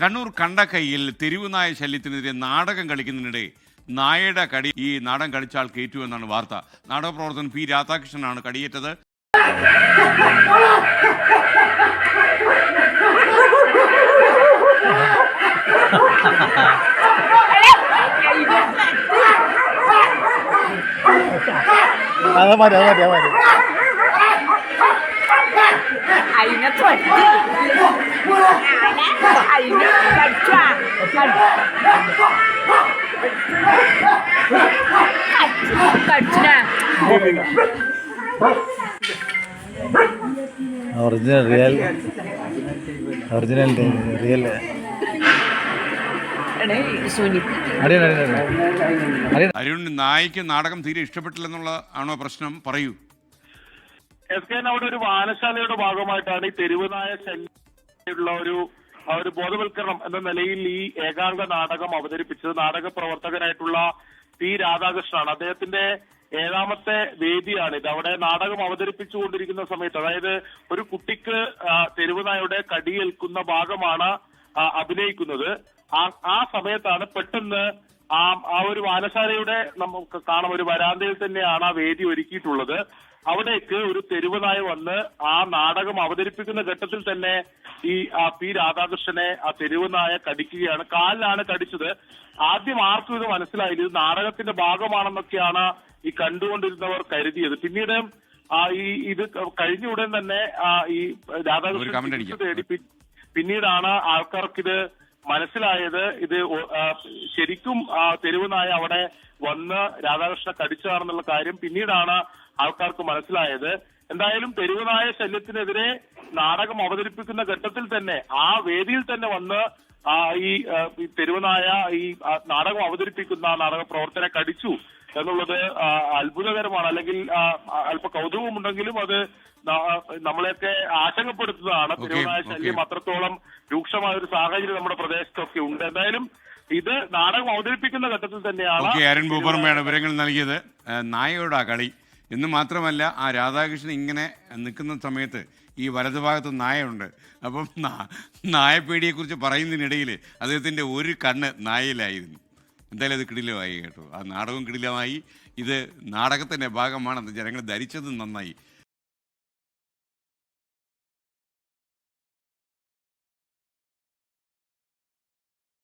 കണ്ണൂർ കണ്ടക്കൈയിൽ തെരുവുനായ ശല്യത്തിനെതിരെ നാടകം കളിക്കുന്നതിനിടെ നായയുടെ കടി ഈ നാടൻ കളിച്ചാൽ കേറ്റു എന്നാണ് വാർത്ത. നാടകപ്രവർത്തകൻ പി രാധാകൃഷ്ണനാണ് കടിയേറ്റത്. അരുൺ, നായിക്ക് നാടകം തീരെ ഇഷ്ടപ്പെട്ടില്ലെന്നുള്ള ആണോ പ്രശ്നം? പറയൂ. അവിടെ ഒരു വായനശാലയുടെ ഭാഗമായിട്ടാണ് ഈ തെരുവുനായ ശല്യമുള്ള ഒരു ബോധവൽക്കരണം എന്ന നിലയിൽ ഈ ഏകാംഗ നാടകം അവതരിപ്പിച്ചത്. നാടക പ്രവർത്തകനായിട്ടുള്ള പി രാധാകൃഷ്ണനാണ്. അദ്ദേഹത്തിന്റെ 7ാമത്തെ വേദിയാണിത്. അവിടെ നാടകം അവതരിപ്പിച്ചുകൊണ്ടിരിക്കുന്ന സമയത്ത്, അതായത് ഒരു കുട്ടിക്ക് തെരുവുനായുടെ കടിയേൽക്കുന്ന ഭാഗമാണ് അഭിനയിക്കുന്നത്. ആ സമയത്താണ് പെട്ടെന്ന് ആ ഒരു വായനശാലയുടെ നമുക്ക് കാണാം, ഒരു വരാന്തയിൽ തന്നെയാണ് ആ വേദി ഒരുക്കിയിട്ടുള്ളത്. അവിടേക്ക് ഒരു തെരുവുനായ വന്ന് ആ നാടകം അവതരിപ്പിക്കുന്ന ഘട്ടത്തിൽ തന്നെ ഈ പി രാധാകൃഷ്ണനെ ആ തെരുവുനായ കടിക്കുകയാണ്. കാലിലാണ് കടിച്ചത്. ആദ്യം ആർക്കും ഇത് മനസ്സിലായില്ല, ഇത് നാടകത്തിന്റെ ഭാഗമാണെന്നൊക്കെയാണ് ഈ കണ്ടുകൊണ്ടിരുന്നവർ കരുതിയത്. പിന്നീട് ഇത് കഴിഞ്ഞ ഉടൻ തന്നെ ഈ രാധാകൃഷ്ണൻ തേടി പിന്നീടാണ് ആൾക്കാർക്കിത് മനസ്സിലായത്. ഇത് ശരിക്കും തെരുവുനായ അവിടെ വന്ന് രാധാകൃഷ്ണനെ കടിച്ചതാണെന്നുള്ള കാര്യം പിന്നീടാണ് ആൾക്കാർക്ക് മനസ്സിലായത്. എന്തായാലും തെരുവുനായ ശല്യത്തിനെതിരെ നാടകം അവതരിപ്പിക്കുന്ന ഘട്ടത്തിൽ തന്നെ ആ വേദിയിൽ തന്നെ വന്ന് ഈ തെരുവുനായ ഈ നാടകം അവതരിപ്പിക്കുന്ന നാടക പ്രവർത്തനെ കടിച്ചു എന്നുള്ളത് അത്ഭുതകരമാണ്. അല്ലെങ്കിൽ അല്പ കൗതുകമുണ്ടെങ്കിലും അത് നമ്മളെയൊക്കെ ആശങ്കപ്പെടുത്തുന്നതാണ്. തെരുവുനായ ശല്യം അത്രത്തോളം രൂക്ഷമായ ഒരു സാഹചര്യം നമ്മുടെ പ്രദേശത്തൊക്കെ ഉണ്ട്. എന്തായാലും ഇത് നാടകം അവതരിപ്പിക്കുന്ന ഘട്ടത്തിൽ തന്നെയാണ് അരുൺ ഭൂപർമ്മയാണ് വിവരങ്ങൾ നൽകിയത്. നായയുടെ കളി എന്ന് മാത്രമല്ല, ആ രാധാകൃഷ്ണൻ ഇങ്ങനെ നിൽക്കുന്ന സമയത്ത് ഈ വലതുഭാഗത്ത് നായയുണ്ട്. അപ്പം നായപ്പേടിയെക്കുറിച്ച് പറയുന്നതിനിടയിൽ അദ്ദേഹത്തിൻ്റെ ഒരു കണ്ണ് നായയിലായിരുന്നു. എന്തായാലും അത് കിടിലമായി കേട്ടോ. ആ നാടകവും കിടിലമായി. ഇത് നാടകത്തിൻ്റെ ഭാഗമാണെന്ന് ജനങ്ങൾ ധരിച്ചതും നന്നായി.